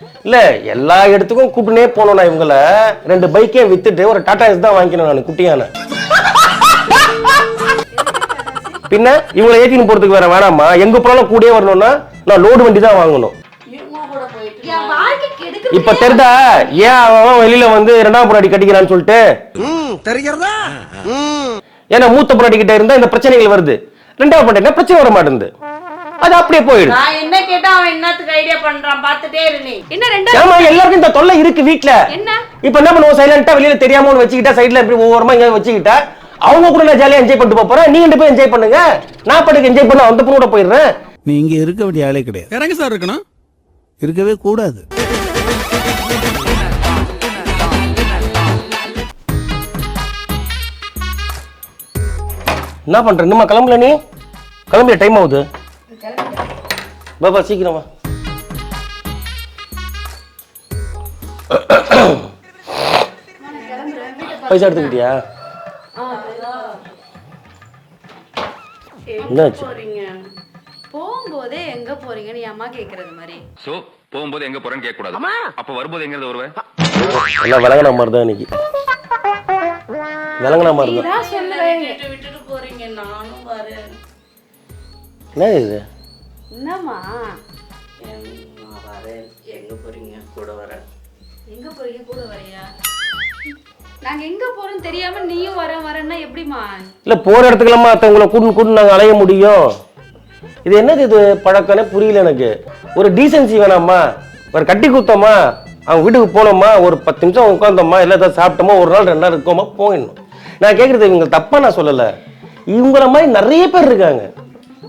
இல்ல எல்லா இடத்துக்கும் கூப்பிட்டுனே போனோம்னா இவங்கள 2 பைக்கே வித்துட்டு ஒரு டாடா எஸ் தான் வாங்கிக்கணும் நான் குட்டியான. பின்ன இவங்களை ஏத்தின்னு போறதுக்கு வேற வேணாமா? எங்க போனாலும் கூடயே வரணும்னா நான் லோடு வண்டி தான் வாங்கணும். இப்ப தெரிதா ஏன் அவன் வெளியில வந்து 2ஆம் பொண்டாட்டி கட்டிக்கிறான்னு சொல்லிட்டு தெரிகிறதா? ஏன்னா மூத்த பொண்டாட்டி கிட்ட இருந்தா இந்த பிரச்சனைகள் வருது, 2ஆம் பொண்டாட்டி பிரச்சனை வர மாட்டேங்குது, அது அப்படியே போயிடும். நான் என்ன கேட்டா அவன் என்னத்துக்கு ஐடியா பண்றான் பாத்துட்டே இரு. என்ன ரெண்டா ஆமா எல்லாருக்கும் இந்த தொல்லை இருக்கு வீட்ல. என்ன இப்ப என்ன பண்ணுவோம், சைலண்டா வெளியில தெரியாம ஒன்னு வச்சுக்கிட்டா சைடுல இப்படி ஒவ்வொருமா இங்க வச்சுக்கிட்டா அவங்க கூட நான் ஜாலியா என்ஜாய் பண்ணிட்டு போறேன். நீ 2 பேரும் என்ஜாய் பண்ணுங்க, நான் பாட்டுக்கு என்ஜாய் பண்ண அந்த பொண்ணோட போயிடுறேன். நீ இங்க இருக்க வேண்டிய ஆளே கிடையாது. இறங்க சார் இருக்கணும், இருக்கவே கூடாது. என்ன பண்ற? இன்னுமா கிளம்பல? நீ கிளம்பிய டைம் ஆகுது. பாபா சீக்கிரமா. பைசா எடுத்துக்கிட்டியா? என்னாச்சு? போகும்போதே எங்க போறீங்கன்னு அம்மா கேக்குறது மாதிரி. சோ போகும்போது எங்க போறேன்னு கேட்க கூடாது. அப்ப வரும்போது எங்க இருந்து வருவே? எல்லாம் விலங்கின மாதிரி தான் இன்னைக்கு. விலங்கின மாதிரி தான். நான் சொல்றேன் விட்டுட்டு போறீங்க, நானும் வரேன். என்ன இது? என்னம்மா? நான் வரேன். எங்க போறீங்க? கூட வரேன். எங்க போறீங்க? கூட வரையா? நாங்க எங்க போறோம் தெரியாம நீயும் வரேன்னா எப்படிமா? இல்ல போற இடத்துக்குலாம் மத்தவங்கள கூட்டு நாங்க அலைய முடியும். இது என்னது இது பழக்கனே புரியல எனக்கு. ஒரு டீசென்சி வேணாமா? ஒரு கட்டி குத்தமா, அவங்க வீட்டுக்கு போனோமா, ஒரு 10 நிமிஷம் உட்காந்தோமா, இல்லை ஏதாவது சாப்பிட்டோமா, ஒரு நாள் 2 நாள் இருக்கோமா போயிடணும். நான் கேட்கறது இவங்க தப்பா நான் சொல்லல, இவங்கள மாதிரி நிறைய பேர் இருக்காங்க.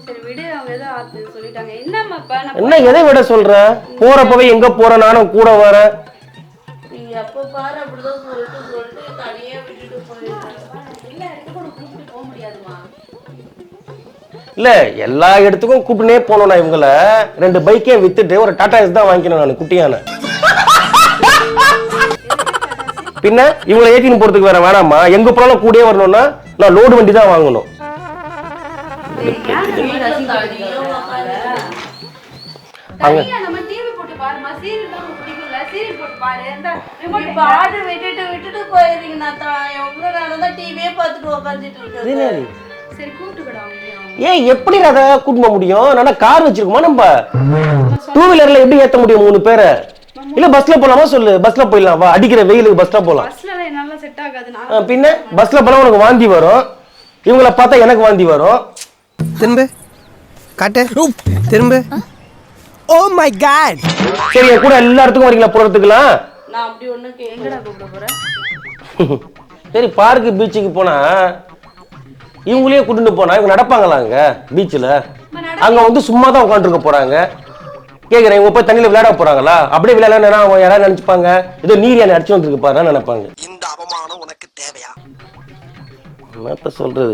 சரி விடு, அவங்க ஏதோ சொல்லிட்டாங்க. என்னம்மாப்பா என்ன எதை விட சொல்ற? போறப்பவே எங்க போற, நானும் கூட வரேன். நீங்க அப்ப பாரு அப்படிதான் சொல்லிட்டு தனியா விட்டுட்டு போயிடுறேன். எல்லா இடத்துக்கும் கூப்பிட்டு போக முடியாதுமா. இல்ல எல்லா இடத்துக்கும் கூப்பிட்டுனே போனோம்னா இவங்கள 2 பைக்கே வித்துட்டு ஒரு டாடா எஸ் தான் வாங்கிக்கணும் நான் குட்டியான. பின்ன இவங்களை ஏத்தின்னு போறதுக்கு வேற வேணாமா? எங்க போனாலும் கூடயே வரணும்னா நான் லோடு வண்டி தான் வாங்கணும். விட்டுட்டு போயிருக்கீங்க. எவ்வளவு நேரம் தான் டிவியே பார்த்துட்டு உட்காந்துட்டு இருக்கேன். சரி கூப்பிட்டுக்கடா. ஏன் எப்படி அதை கூட்ட முடியும்? நான் கார் வச்சிருக்கோமா? நம்ம 2 வீலர்ல எப்படி ஏத்த முடியும் 3 பேரை? இல்ல பஸ்ல போலாமா சொல்லு, பஸ்ல போயிடலாம். வா, அடிக்கிற வெயிலுக்கு பஸ்ல போலாம். பஸ்ல என்னால செட் ஆகாது. பின்ன பஸ்ல போனா உனக்கு வாந்தி வரும், இவங்கள பார்த்தா எனக்கு வாந்தி வரும். திரும்ப காட்டு, திரும்ப. Oh my god. சரி என் கூட எல்லா இடத்துக்கும் வரீங்களா போறதுக்குலாம்? நான் அப்படி ஒண்ணு எங்கடா கூப்பிட போறேன்? சரி பார்க்கு பீச்சுக்கு போனா இவங்களையே கூட்டிட்டு போனா இவங்க நடப்பாங்களா அங்க பீச்சில்? அங்க வந்து சும்மா தான் உட்காந்துருக்க போறாங்க. கேக்குறேன், இவங்க போய் தண்ணியில விளையாட போறாங்களா? அப்படியே விளையாடலன்னா அவங்க யாராவது நினைச்சுப்பாங்க ஏதோ நீர் யானை அடிச்சு வந்துருக்கு பாருன்னு நினைப்பாங்க. இந்த அவமானம் உனக்கு தேவையா? என்னத்த சொல்றது?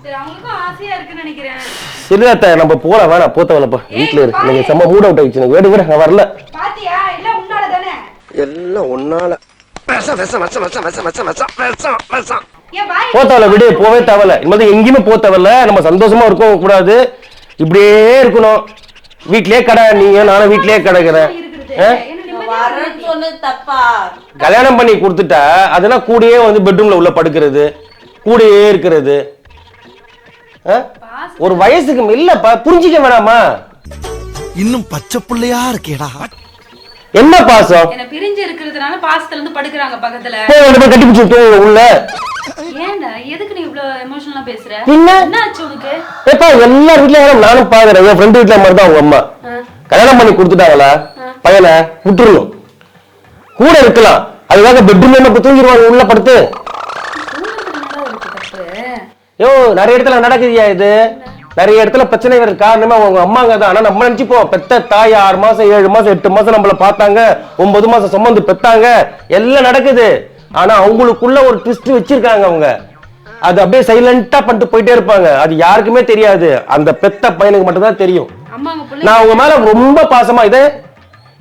சரி அவங்களுக்கும் ஆசையா இருக்குன்னு நினைக்கிறேன். சரிதாத்த நம்ம போலாம், வேணாம் போத்தவலப்பா வீட்டுல இருக்கு. நீங்க செம்ம மூட் அவுட் ஆயிடுச்சு எனக்கு. வேடு நான் வரல. பாத்தியா எல்லாம் உன்னால தானே? எல்லாம் உன்னால. போத்தவல விடு, போவே தேவல. இனிமே எங்கேயுமே போத்தவல. நம்ம சந்தோஷமா இருக்கவும் கூடாது, இப்படியே இருக்கணும். வீட்லயே கடை, நீங்க நானும் வீட்லயே கிடக்குறேன். கல்யாணம் பண்ணி கொடுத்துட்டா அதெல்லாம் கூடயே வந்து பெட்ரூம்ல உள்ள படுக்கிறது, கூடயே இருக்கிறது. ஒரு வயசுக்கு இல்லப்பா, புரிஞ்சிக்க வேணாமா? இன்னும் பச்சை புள்ளையா இருக்கேடா. என்ன பாசம்? என்ன பிரிஞ்சு இருக்கிறதுனால பாசத்துல இருந்து படுக்குறாங்க பக்கத்துல. கட்டி பிடிச்சு உள்ள. ஏன்டா எதுக்கு நீ இவ்ளோ எமோஷனலா பேசுற? என்ன ஆச்சு உனக்கு? ஏப்பா எல்லார் வீட்லயும் நானும் பாக்குறேன், என் ஃப்ரெண்ட் வீட்ல மாதிரி தான் அவங்க அம்மா கல்யாணம் பண்ணி கொடுத்துட்டாங்களா பையனை விட்டுருணும், கூட இருக்கலாம். அதுக்காக பெட்ரூம்ல என்ன தூங்கிடுவாங்க உள்ள படுத்து. யோ நிறைய இடத்துல நடக்குதுயா இது, நிறைய இடத்துல பிரச்சனை வர காரணமே அவங்க அம்மாங்க தான். ஆனா நம்ம நினைச்சுப்போம் பெத்த தாய் 6 மாசம் 7 மாசம் 8 மாசம் நம்மள பார்த்தாங்க, 9 மாசம் சுமந்து பெத்தாங்க, எல்லாம் நடக்குது. ஆனா அவங்களுக்குள்ள ஒரு ட்விஸ்ட் வச்சிருக்காங்க அவங்க. அது அப்படியே சைலண்டா பண்ணிட்டு போயிட்டே இருப்பாங்க. அது யாருக்குமே தெரியாது, அந்த பெத்த பையனுக்கு மட்டும் தான் தெரியும். நான் அவங்க மேல ரொம்ப பாசமா இதே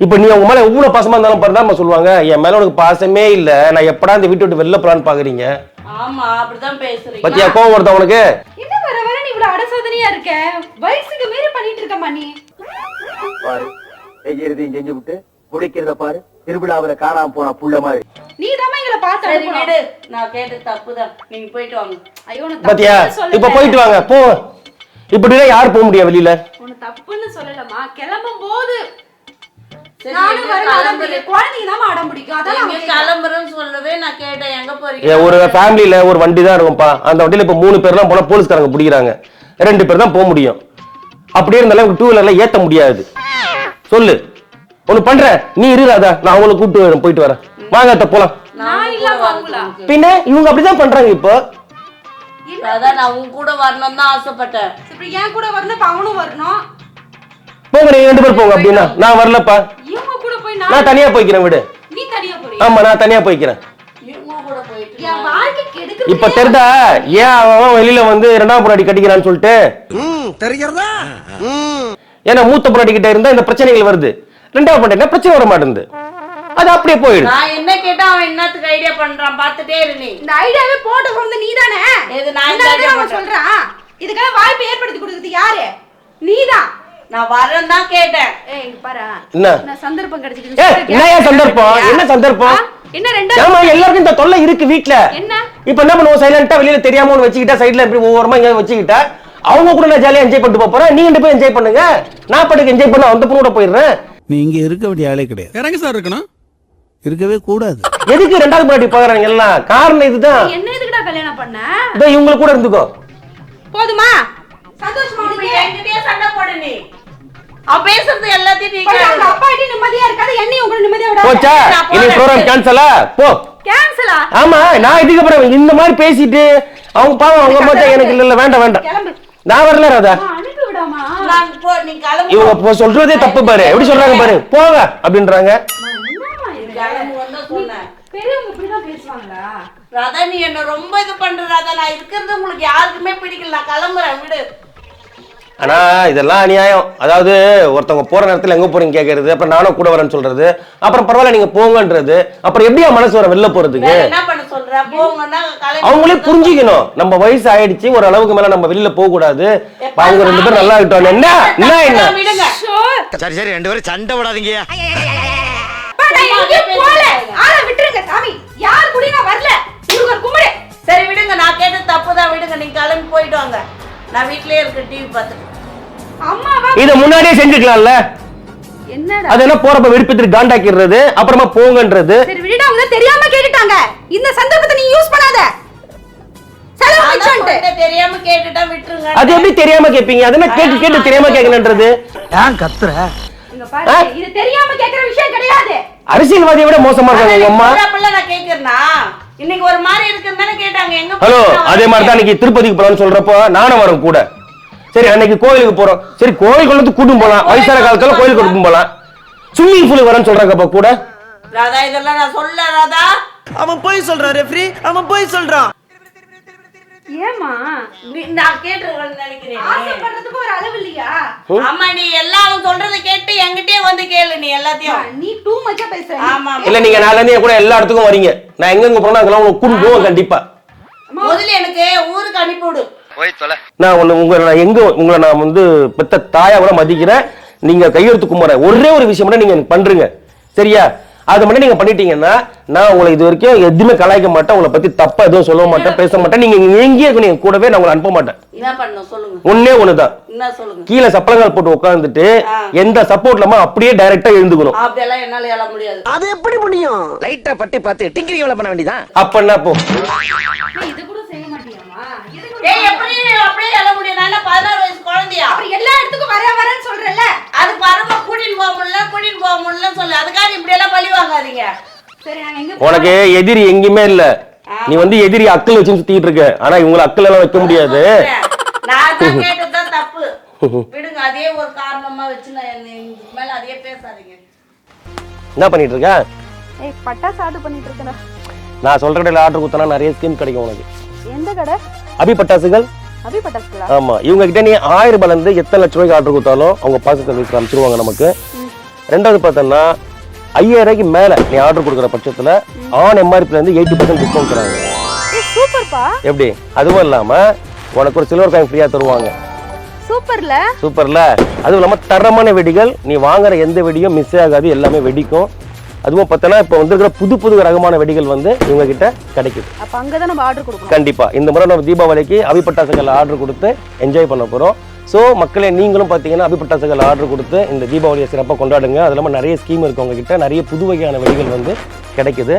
இப்ப நீ அவங்க மேல எவ்வளவு பாசமா இருந்தாலும் பாருதான் சொல்லுவாங்க, என் மேல உனக்கு பாசமே இல்ல, நான் எப்படா இந்த வீட்டு விட்டு வெளில போலான்னு பாக்குறீங்க. ஆமா அப்படிதான் பேசுறீங்க. பத்தியா கோவம் வருதா உனக்கு? என்ன வர வர நீ இவ்வளவு அடசோதனையா இருக்க? வயசுக்கு மீறி பண்ணிட்டு இருக்கமா நீ? பாரு எஜிரதையும் செஞ்சு விட்டு குடிக்கிறத பாரு, திருவிழாவில காணாம போன புள்ள மாதிரி. நீ தான் எங்களை பார்த்து சரி அனுப்பணும். விடு, நான் கேட்டு தப்புதான், நீங்க போயிட்டு வாங்க. ஐயோ நான் பாத்தியா தப்புன்னு சொல்லல. இப்ப போயிட்டு வாங்க போ. இப்படிலாம் யார் போக முடியாது வெளியில? உன்னை தப்புன்னு சொல்லலமா, கிளம்பும் போது சரி, நானும் எங்க வரேன், அடம் கிளம்புறீங்க? பிடிக்கும். குழந்தைங்க தான் அடம் பிடிக்கும். அதான் எங்க அவங்க கேட்கறாங்க. கிளம்புறேன்னு சொல்லவே நான் கேட்டேன், எங்க போறீங்க? ஒரு ஃபேமிலியில ஒரு வண்டி தான் இருக்கும்பா. அந்த வண்டியில இப்ப 3 பேர்லாம் போனா போலீஸ்காரங்க பிடிக்கிறாங்க. 2 பேர் தான் போக முடியும். அப்படியே இருந்தாலும் 2 வீலர்ல ஏத்த முடியாது. சொல்லு ஒண்ணு பண்ற, நீ இருடாதா, நான் அவங்களை கூப்பிட்டு போயிட்டு வரேன். வாங்க அத்தை போலாம். நான் இல்லாம வாங்களா? பின்ன இவங்க அப்படிதான் பண்றாங்க இப்போ. அதான் நான் உன் கூட வரணும்னு தான் ஆசைப்பட்டேன். இப்படி என் கூட வரணும், இப்ப அவனும் வரணும். போங்க நீங்க 2 பேர் போங்க. அப்படின்னா நான் வரலப்பா, இவங்க கூட போய் நான் தனியா போய்க்கிறேன். விடு, நீ தனியா போறியா? ஆமா நான் தனியா போய்க்கிறேன். இவங்க கூட போயிட்டு என் வாழ்க்கை கெடுக்குது. இப்ப தெரிதா ஏன் அவன் வெளியில வந்து 2ஆம் பொண்டாட்டி கட்டிக்கிறான்னு சொல்லிட்டு? தெரிகிறதா? ஏன்னா மூத்த பொண்டாட்டி கிட்ட இருந்தா இந்த பிரச்சனைகள் வருது. 2ஆம் பொண்டாட்டி பிரச்சனை வர மாட்டேங்குது. அது அப்படியே போயிடு. நான் என்ன கேட்டா அவன் என்னத்துக்கு ஐடியா பண்றான் பாத்துட்டே இரு நீ. இந்த ஐடியாவே போட்டு வந்து நீதானே? எது நான் இந்த idea ஐடியா அவன் போட்டேன்? சொல்றான். இதுக்காக வாய்ப்பு ஏற்படுத்தி கொடுத்தது யாரு? நீதான். நான் வரேன் தான் கேட்டேன். ஏய் இங்க பாரு. என்ன? நான் சந்தர்ப்பம் கிடைச்சிட்டு. என்ன சந்தர்ப்பம்? என்ன சந்தர்ப்பம்? என்ன ரெண்டு? ஏமா எல்லாருக்கும் இந்த தொல்லை இருக்கு வீட்ல. என்ன? இப்ப என்ன பண்ணுவோம், சைலண்டா வெளியில தெரியாம ஒண்ணு வச்சுக்கிட்டா, சைடுல இப்படி ஒவ்வொருமா இங்க வச்சுக்கிட்டா, அவங்க கூட நான் ஜாலியா என்ஜாய் பண்ணிட்டு போறேன். நீங்க 2 பேரும் என்ஜாய் பண்ணுங்க, நான் பாட்டுக்கு என்ஜாய் பண்ண அந்த பொண்ணோட போயிடுறேன். நீ இங்க இருக்க வேண்டிய ஆளே கிடையாது. இறங்க சார் இருக்கணும். இருக்கவே கூடாது. எதுக்கு 2ஆவது பொண்டாட்டி பாக்குறாங்க எல்லாம்? காரணம் இதுதான். என்ன எதுக்குடா கல்யாணம் பண்ண? இதோ இவங்க கூட இருந்துக்கோ. போதுமா? சந்தோஷமா இப்ப உனக்கு? என்கிட்டயே சண்டை போடு நீ. அவ பேசுறது எல்லாத்தையும் நீ போய் அவங்க கேளு. அப்பா கிட்ட நிம்மதியா இருக்காது, என்னையும் உங்களுக்கு நிம்மதியா விடாத. போச்சா? இனி ப்ரோகிராம் கேன்சலா? போ. கேன்சலா? ஆமா, நான் இதுக்கு அப்புறம் இந்த மாதிரி பேசிட்டு அவங்க பாவம் அவங்க அம்மா எனக்கு இல்ல வேண்டாம் வேண்டாம், கிளம்பு. நான் வரல ராதா. அனுப்பி விடாமா? நான் போ, நீ கிளம்பு. இவங்க இப்போ சொல்றதே தப்பு பாரு, எப்படி சொல்றாங்க பாரு, போங்க அப்படின்றாங்க. என்னம்மா இது? கிளம்பு வந்தா சொன்னேன். பெரியவங்க இப்படிதான் பேசுவாங்களா? ராதா நீ என்ன ரொம்ப இது பண்ற ராதா. நான் இருக்கிறது உங்களுக்கு யாருக்குமே பிடிக்கல. நான் கிளம்புறேன், விடு. ஆனா இதெல்லாம் அநியாயம். அதாவது ஒருத்தவங்க போற நேரத்துல எங்க போறீங்க கேக்குறது, அப்புறம் நானும் கூட வரேன்னு சொல்றது, அப்புறம் பரவாயில்ல நீங்க போங்கன்றது, அப்புறம் எப்படியா மனசு வர வெளில போறதுக்கு? வேற என்ன பண்ண சொல்ற? போங்கன்னா கிளம்பி. அவங்களே புரிஞ்சுக்கணும், நம்ம வயசு ஆயிடுச்சு, ஒரு அளவுக்கு மேல நம்ம வெளியில போக கூடாது. அவங்க 2 பேரும் நல்லா இருக்கட்டும். என்ன என்ன என்ன விடுங்க. சரி சரி, 2 பேரும் சண்டை விடாதீங்க. அப்பா, நான் எங்கேயும் போகல. ஆளை விட்டுருங்க சாமி. யார் கூடயும் நான் வரல. முருகர் கும்பிடு. சரி விடுங்க, நான் கேட்டது தப்புதான், விடுங்க. நீங்க கிளம்பி போயிட்டு வாங்க. நான் வீட்லயே இருக்க டிவி பார்த்துட்டு. அம்மாவா? இத முன்னாடியே செஞ்சுக்கலாம்ல. என்னடா? அது என்ன போறப்ப வெறுப்பிட்டு காண்டாக்கிடுறது, அப்புறமா போங்கன்றது. சரி விடுடா, அவங்க தெரியாம கேட்டுட்டாங்க. இந்த சந்தர்ப்பத்தை நீ யூஸ் பண்ணாத. செலவு அதான் மிச்சம்ட்டு. சொன்னேன், தெரியாம கேட்டுட்டா விட்டுருங்க. அது எப்படி தெரியாம கேப்பீங்க? அது என்ன கேட்டு கேட்டு தெரியாம கேட்கணுன்றது? ஏன் கத்துற? இங்க பாரு, இது தெரியாம கேக்குற விஷயம் கிடையாது. அரசியல்வாதியை விட மோசமா இருக்காங்க உங்க அம்மா. அப்பெல்லாம் நான் கேக்குறேனா? இன்னைக்கு ஒரு மாதிரி இருக்குன்னு தானே கேட்டாங்க. எங்க ஹலோ, போறீங்க? அதே மாதிரி தான் இன்னைக்கு திருப்பதிக்கு போலாம்னு சொல்றப்போ நானும் வரேன் கூட. சரி அன்னைக்கு கோயிலுக்கு போறோம், சரி கோயில் கொண்டு கூட்டும் போலாம், வயசான காலத்துல கோயில் கொண்டு போலாம். ஸ்விம்மிங் பூல் வரேன்னு சொல்றாங்கப்பா கூட. ராதா இதெல்லாம் நான் சொல்ல ராதா. அவன் போய் சொல்றான் ரெஃப்ரி, அவன் போய் சொல்றான். ஏமா? நான் கேட்டுருவேன்னு நினைக்கிறேன். ஆசைப்படுறதுக்கு ஒரு அளவு இல்லையா? ஆமா, நீ எல்லாம் அவன் சொல்றதை கேட்டு என்கிட்டயே வந்து கேளு நீ எல்லாத்தையும். நீ டூ மச்சா பேசுற. ஆமா, இல்ல நீங்க நாளைல இருந்து என் கூட எல்லா இடத்துக்கும் வரீங்க. நான் எங்க போறேன்னா அங்கெல்லாம் உங்களுக்கு கூட்டிட்டு போவேன் கண்டிப்பா. முதல்ல எனக்கு ஊருக்கு அனுப்பி விடு. நான் உங்களை நான் வந்து பெத்த தாயா கூட மதிக்கிறேன். நீங்க கையெழுத்து கும்பிட ஒரே ஒரு விஷயம் மட்டும் நீங்க எனக்கு பண்றீங்க, சரியா? அது மட்டும் நீங்க பண்ணிட்டீங்கன்னா நான் உங்களை இது வரைக்கும் எதுவுமே கலாய்க்க மாட்டேன், உங்களை பத்தி தப்பா எதுவும் சொல்ல மாட்டேன், பேச மாட்டேன். நீங்க எங்கேயே இருக்கணும் கூடவே, நான் உங்களை அனுப்ப மாட்டேன். என்ன பண்ணணும் சொல்லுங்க. ஒன்னே ஒண்ணுதான், என்ன சொல்லுங்க. கீழே சப்பளங்கால் போட்டு உட்காந்துட்டு எந்த சப்போர்ட் இல்லாம அப்படியே டைரக்டா எழுந்துக்கணும். அப்படியெல்லாம் என்னால எழ முடியாது. அது எப்படி முடியும்? லைட்டா பட்டி பார்த்து டிங்கிரி வேலை பண்ண வேண்டியதான். அப்ப என்ன போ? இது கூட செய்ய மாட்டியாமா? ஏய் எப்படி அப்படியே எழ முடியும்? நான் என்ன 16 வயசு குழந்தையா? அப்புறம் எல்லா இடத்துக்கும் வரேன்னு சொல்றல. அது பரம கூட்டின்னு போக முடியல சொல்லு. அதுக்காக இப்படி எல்லாம் பழி வாங்காதீங்க. சரி நான் எங்க உனக்கு எதிரி எங்கேயுமே இல்ல. நீ வந்து எதிரி அக்கல் வச்சு சுத்திட்டு இருக்க. ஆனா இவங்களை அக்கல் எல்லாம் வைக்க முடியாது. நான் தான் கேட்டதுதான் தப்பு. விடுங்க, அதே ஒரு காரணமா வச்சு நான் இதுக்கு மேல அதே பேசாதீங்க. என்ன பண்ணிட்டு இருக்க? ஏய் பட்டாசு ஆர்டர் பண்ணிட்டு இருக்கேன். நான் சொல்ற கடையில ஆர்டர் கொடுத்தா நிறைய ஸ்கீம் கிடைக்கும் உனக்கு. எந்த கடை? அபி பட்டாசுகள். அபி பட்டாசுகளா? ஆமா, இவங்க கிட்ட நீ 1000 ரூபாயில இருந்து எத்தனை லட்சம் ரூபாய்க்கு ஆர்டர் கொடுத்தாலும் அவங்க பாசத்தை வீட்டுக்கு அனுப்பிச்சிருவாங்க நமக்கு. ரெண்டாவது பார்த்தோம்னா 5000 ரூபாய்க்கு மேல நீ ஆர்டர் கொடுக்குற பட்சத்துல ஆன் எம்ஆர்பில இருந்து 80% டிஸ்கவுண்ட் தராங்க. ஏய் சூப்பர்ப்பா. எப்படி? அதுவும் இல்லாம உனக்கு ஒரு சில்வர் காயின் ஃப்ரீயா தருவாங்க. சூப்பர்ல. சூப்பர்ல. அதுவும் இல்லாம தரமான வெடிகள், நீ வாங்குற எந்த வெடியும் மிஸ் ஆகாது, எல்லாமே வெடிக்கும். அதுவும் பார்த்தனா இப்போ வந்திருக்கிற புது புது ரகமான வெடிகள் வந்து இவங்க கிட்ட கிடைக்குது. அப்ப அங்க தான் நம்ம ஆர்டர் கொடுக்கணும். கண்டிப்பா இந்த முறை நம்ம தீபாவளிக்கு அபிபட்டாசுகள் ஆர்டர் கொடுத்து என்ஜாய் பண்ண போறோம். ஸோ மக்களே, நீங்களும் பார்த்தீங்கன்னா அபிபட்டாசுகள் ஆர்டர் கொடுத்து இந்த தீபாவளியை சிறப்பாக கொண்டாடுங்க. அது இல்லாமல் நிறைய ஸ்கீம் இருக்கு உங்ககிட்ட, நிறைய புது வகையான வெடிகள் வந்து கிடைக்குது.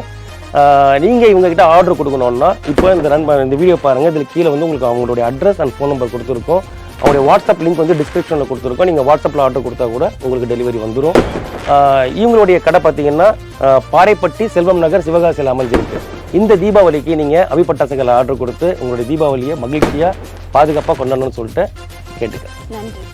நீங்கள் இவங்ககிட்ட ஆர்டர் கொடுக்கணுன்னா இப்போ இந்த வீடியோ பாருங்கள். இதில் கீழே வந்து உங்களுக்கு அவங்களுடைய அட்ரஸ் அண்ட் ஃபோன் நம்பர் கொடுத்துருக்கோம். அவங்களுடைய வாட்ஸ்அப் லிங்க் வந்து டிஸ்கிரிப்ஷனில் கொடுத்துருக்கோம். நீங்கள் வாட்ஸ்அப்பில் ஆர்டர் கொடுத்தா கூட உங்களுக்கு டெலிவரி வந்துடும். இவங்களுடைய கடை பார்த்தீங்கன்னா பாறைப்பட்டி செல்வம் நகர் சிவகாசியில் அமைஞ்சிருக்கு. இந்த தீபாவளிக்கு நீங்கள் அபிபட்டாசுகளை ஆர்டர் கொடுத்து உங்களுடைய தீபாவளியை மகிழ்ச்சியாக பாதுகாப்பாக கொண்டாடணும்னு சொல்லிட்டு கேட்டுக்க. நன்றி.